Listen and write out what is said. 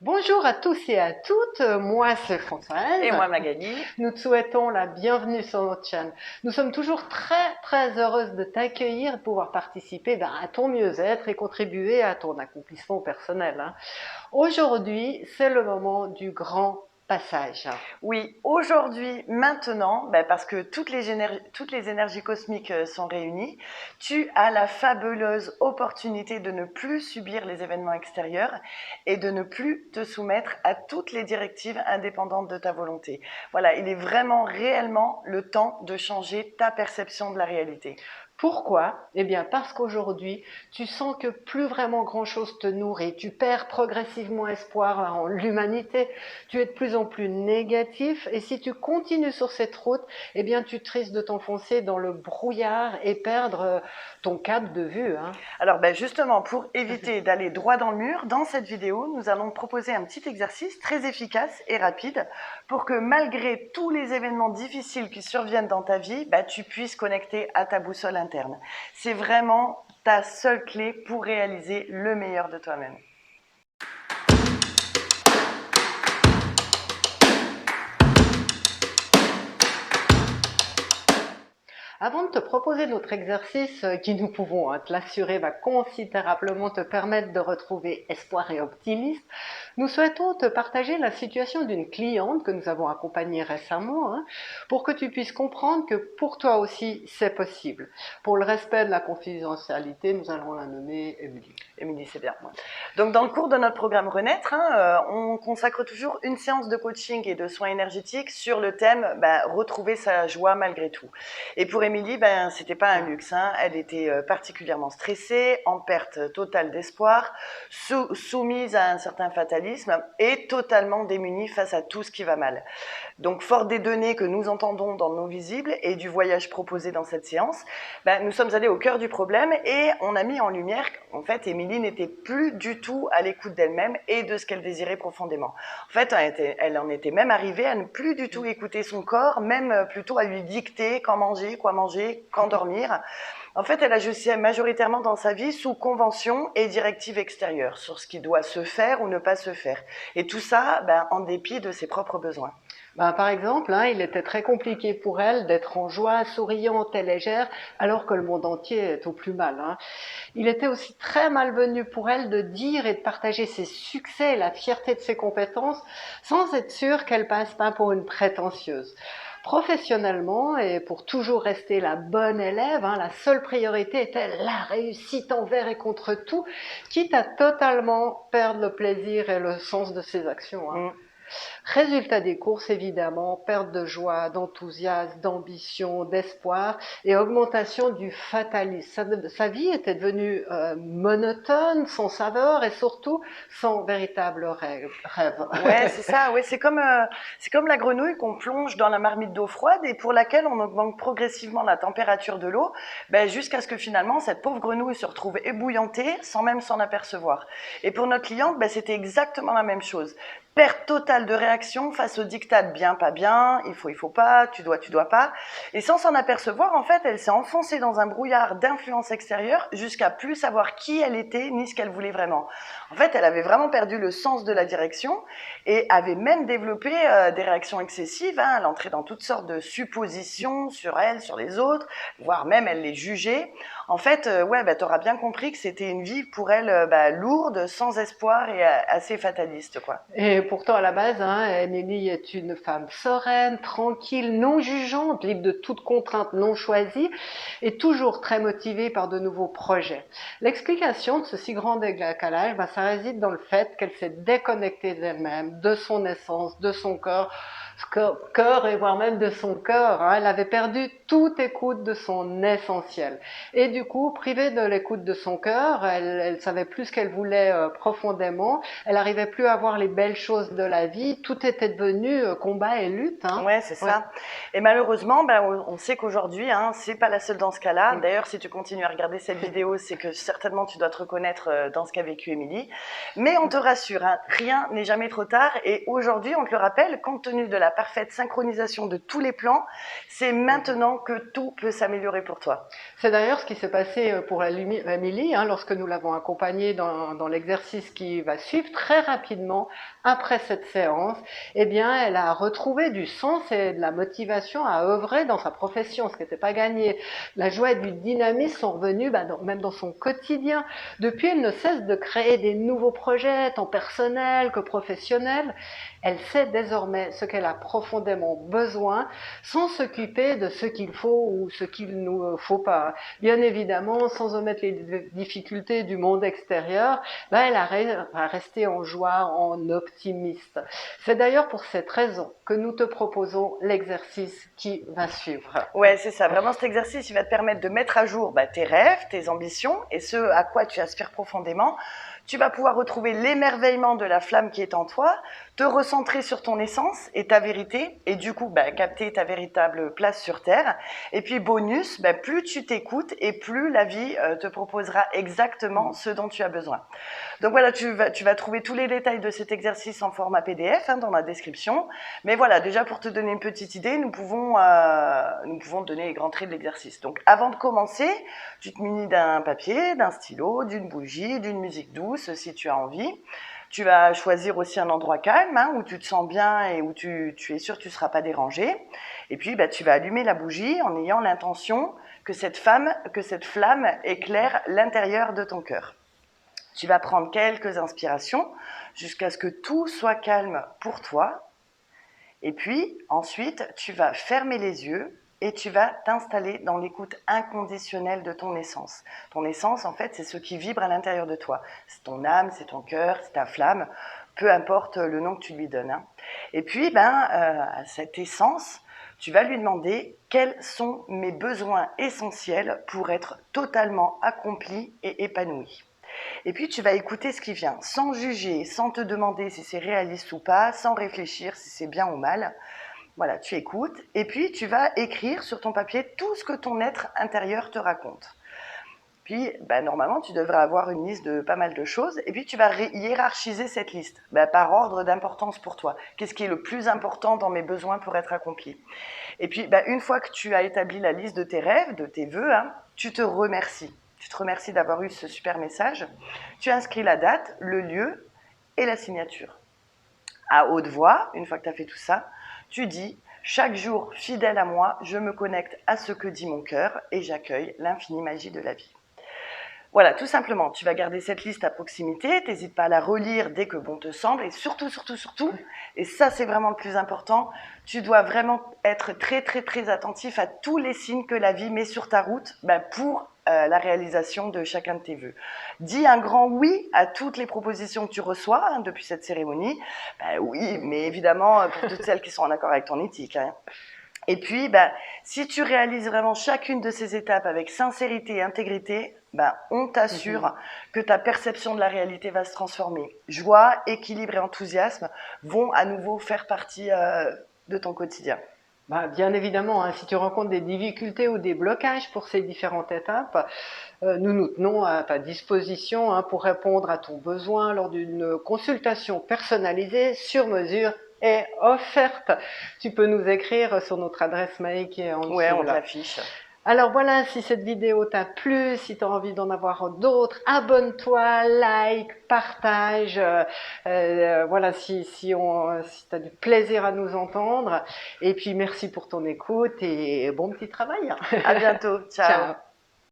Bonjour à tous et à toutes, moi c'est Françoise. Et moi Magali. Nous te souhaitons la bienvenue sur notre chaîne. Nous sommes toujours très heureuses de t'accueillir, de pouvoir participer à ton mieux-être et contribuer à ton accomplissement personnel. Aujourd'hui, c'est le moment du grand passage. Oui, aujourd'hui, maintenant, parce que toutes les énergies cosmiques sont réunies, tu as la fabuleuse opportunité de ne plus subir les événements extérieurs et de ne plus te soumettre à toutes les directives indépendantes de ta volonté. Voilà, il est vraiment réellement le temps de changer ta perception de la réalité. Pourquoi? Eh bien parce qu'aujourd'hui, tu sens que plus vraiment grand-chose te nourrit, tu perds progressivement espoir en l'humanité, tu es de plus en plus négatif et si tu continues sur cette route, eh bien tu risques de t'enfoncer dans le brouillard et perdre ton cap de vue. Alors justement, pour éviter d'aller droit dans le mur, dans cette vidéo, nous allons te proposer un petit exercice très efficace et rapide pour que malgré tous les événements difficiles qui surviennent dans ta vie, tu puisses connecter à ta boussole interne. C'est vraiment ta seule clé pour réaliser le meilleur de toi-même. Avant de te proposer notre exercice qui, nous pouvons te l'assurer, va considérablement te permettre de retrouver espoir et optimisme, nous souhaitons te partager la situation d'une cliente que nous avons accompagnée récemment pour que tu puisses comprendre que pour toi aussi c'est possible. Pour le respect de la confidentialité, nous allons la nommer Émilie. Émilie, c'est bien. Donc dans le cours de notre programme Renaître, on consacre toujours une séance de coaching et de soins énergétiques sur le thème retrouver sa joie malgré tout. Et pour Émilie, c'était pas un luxe. Elle était particulièrement stressée, en perte totale d'espoir, soumise à un certain fatalisme et totalement démunie face à tout ce qui va mal. Donc fort des données que nous entendons dans nos visibles et du voyage proposé dans cette séance, nous sommes allés au cœur du problème et on a mis en lumière qu'en fait Émilie n'était plus du tout à l'écoute d'elle-même et de ce qu'elle désirait profondément. En fait, elle en était même arrivée à ne plus du tout écouter son corps, même plutôt à lui dicter quand manger, quand dormir. En fait, elle agissait majoritairement dans sa vie sous convention et directives extérieures, sur ce qui doit se faire ou ne pas se faire. Et tout ça, en dépit de ses propres besoins. Par exemple, il était très compliqué pour elle d'être en joie, souriante et légère, alors que le monde entier est au plus mal. Il était aussi très malvenu pour elle de dire et de partager ses succès et la fierté de ses compétences, sans être sûre qu'elle passe pas pour une prétentieuse. Professionnellement, et pour toujours rester la bonne élève, la seule priorité était la réussite envers et contre tout, quitte à totalement perdre le plaisir et le sens de ses actions. Résultat des courses, évidemment, perte de joie, d'enthousiasme, d'ambition, d'espoir et augmentation du fatalisme. Sa vie était devenue monotone, sans saveur et surtout sans véritable rêve. Ouais, c'est ça. Ouais, c'est comme la grenouille qu'on plonge dans la marmite d'eau froide et pour laquelle on augmente progressivement la température de l'eau, jusqu'à ce que finalement cette pauvre grenouille se retrouve ébouillantée sans même s'en apercevoir. Et pour notre cliente, c'était exactement la même chose. Perte totale de réaction face au diktat bien, pas bien, il faut pas, tu dois pas. Et sans s'en apercevoir, en fait, elle s'est enfoncée dans un brouillard d'influence extérieure jusqu'à plus savoir qui elle était ni ce qu'elle voulait vraiment. En fait, elle avait vraiment perdu le sens de la direction et avait même développé des réactions excessives. Elle entrait dans toutes sortes de suppositions sur elle, sur les autres, voire même elle les jugeait. En fait, tu auras bien compris que c'était une vie pour elle lourde, sans espoir et assez fataliste, quoi. Et pourtant, à la base, Émilie est une femme sereine, tranquille, non jugeante, libre de toute contrainte non choisie et toujours très motivée par de nouveaux projets. L'explication de ce si grand décalage, ça réside dans le fait qu'elle s'est déconnectée d'elle-même, de son essence, de son cœur et voire même de son cœur. Elle avait perdu toute écoute de son essentiel. Et du coup, privée de l'écoute de son cœur, elle savait plus ce qu'elle voulait profondément. Elle n'arrivait plus à voir les belles choses de la vie. Tout était devenu combat et lutte. Ouais, c'est ça. Et malheureusement, on sait qu'aujourd'hui, c'est pas la seule dans ce cas-là. D'ailleurs, si tu continues à regarder cette vidéo, c'est que certainement tu dois te reconnaître dans ce qu'a vécu Émilie. Mais on te rassure, hein, rien n'est jamais trop tard. Et aujourd'hui, on te le rappelle, compte tenu de la parfaite synchronisation de tous les plans, c'est maintenant que tout peut s'améliorer pour toi. C'est d'ailleurs ce qui s'est passé pour Amélie, hein, lorsque nous l'avons accompagnée dans l'exercice qui va suivre. Très rapidement, après cette séance, eh bien, elle a retrouvé du sens et de la motivation à œuvrer dans sa profession, ce qui n'était pas gagné. La joie et du dynamisme sont revenus même dans son quotidien. Depuis, elle ne cesse de créer des nouveaux projets, tant personnels que professionnels. Elle sait désormais ce qu'elle a profondément besoin, sans s'occuper de ce qu'il faut ou ce qu'il ne faut pas. Bien évidemment, sans omettre les difficultés du monde extérieur, elle va rester en joie, en optimiste. C'est d'ailleurs pour cette raison que nous te proposons l'exercice qui va suivre. Ouais, c'est ça. Vraiment, cet exercice, il va te permettre de mettre à jour tes rêves, tes ambitions et ce à quoi tu aspires profondément. Tu vas pouvoir retrouver l'émerveillement de la flamme qui est en toi, te recentrer sur ton essence et ta vérité, et du coup, capter ta véritable place sur Terre. Et puis, bonus, plus tu t'écoutes et plus la vie te proposera exactement ce dont tu as besoin. Donc voilà, tu vas trouver tous les détails de cet exercice en format PDF dans la description. Mais voilà, déjà pour te donner une petite idée, nous pouvons te donner les grands traits de l'exercice. Donc avant de commencer, tu te munis d'un papier, d'un stylo, d'une bougie, d'une musique douce si tu as envie. Tu vas choisir aussi un endroit calme où tu te sens bien et où tu es sûr que tu ne seras pas dérangé. Et puis tu vas allumer la bougie en ayant l'intention que cette flamme éclaire l'intérieur de ton cœur. Tu vas prendre quelques inspirations jusqu'à ce que tout soit calme pour toi. Et puis, ensuite, tu vas fermer les yeux et tu vas t'installer dans l'écoute inconditionnelle de ton essence. Ton essence, en fait, c'est ce qui vibre à l'intérieur de toi. C'est ton âme, c'est ton cœur, c'est ta flamme, peu importe le nom que tu lui donnes. Et puis, à cette essence, tu vas lui demander quels sont mes besoins essentiels pour être totalement accompli et épanoui. Et puis tu vas écouter ce qui vient, sans juger, sans te demander si c'est réaliste ou pas, sans réfléchir si c'est bien ou mal. Voilà, tu écoutes et puis tu vas écrire sur ton papier tout ce que ton être intérieur te raconte. Puis, normalement, tu devrais avoir une liste de pas mal de choses et puis tu vas hiérarchiser cette liste par ordre d'importance pour toi. Qu'est-ce qui est le plus important dans mes besoins pour être accompli? Et puis, une fois que tu as établi la liste de tes rêves, de tes vœux, tu te remercies. Tu te remercies d'avoir eu ce super message. Tu inscris la date, le lieu et la signature. À haute voix, une fois que tu as fait tout ça, tu dis « Chaque jour, fidèle à moi, je me connecte à ce que dit mon cœur et j'accueille l'infinie magie de la vie. » Voilà, tout simplement, tu vas garder cette liste à proximité, t'hésites pas à la relire dès que bon te semble, et surtout, et ça c'est vraiment le plus important, tu dois vraiment être très très très attentif à tous les signes que la vie met sur ta route pour la réalisation de chacun de tes vœux. Dis un grand oui à toutes les propositions que tu reçois depuis cette cérémonie. Oui, mais évidemment pour toutes celles qui sont en accord avec ton éthique. Et puis, si tu réalises vraiment chacune de ces étapes avec sincérité et intégrité, on t'assure que ta perception de la réalité va se transformer. Joie, équilibre et enthousiasme vont à nouveau faire partie de ton quotidien. Bien évidemment, si tu rencontres des difficultés ou des blocages pour ces différentes étapes, nous tenons à ta disposition pour répondre à ton besoin lors d'une consultation personnalisée sur mesure est offerte. Tu peux nous écrire sur notre adresse mail qui est en dessous. Ouais, on l'affiche. Alors voilà, si cette vidéo t'a plu, si tu as envie d'en avoir d'autres, abonne-toi, like, partage. Voilà, si tu as du plaisir à nous entendre. Et puis merci pour ton écoute et bon petit travail. À bientôt. Ciao. Ciao.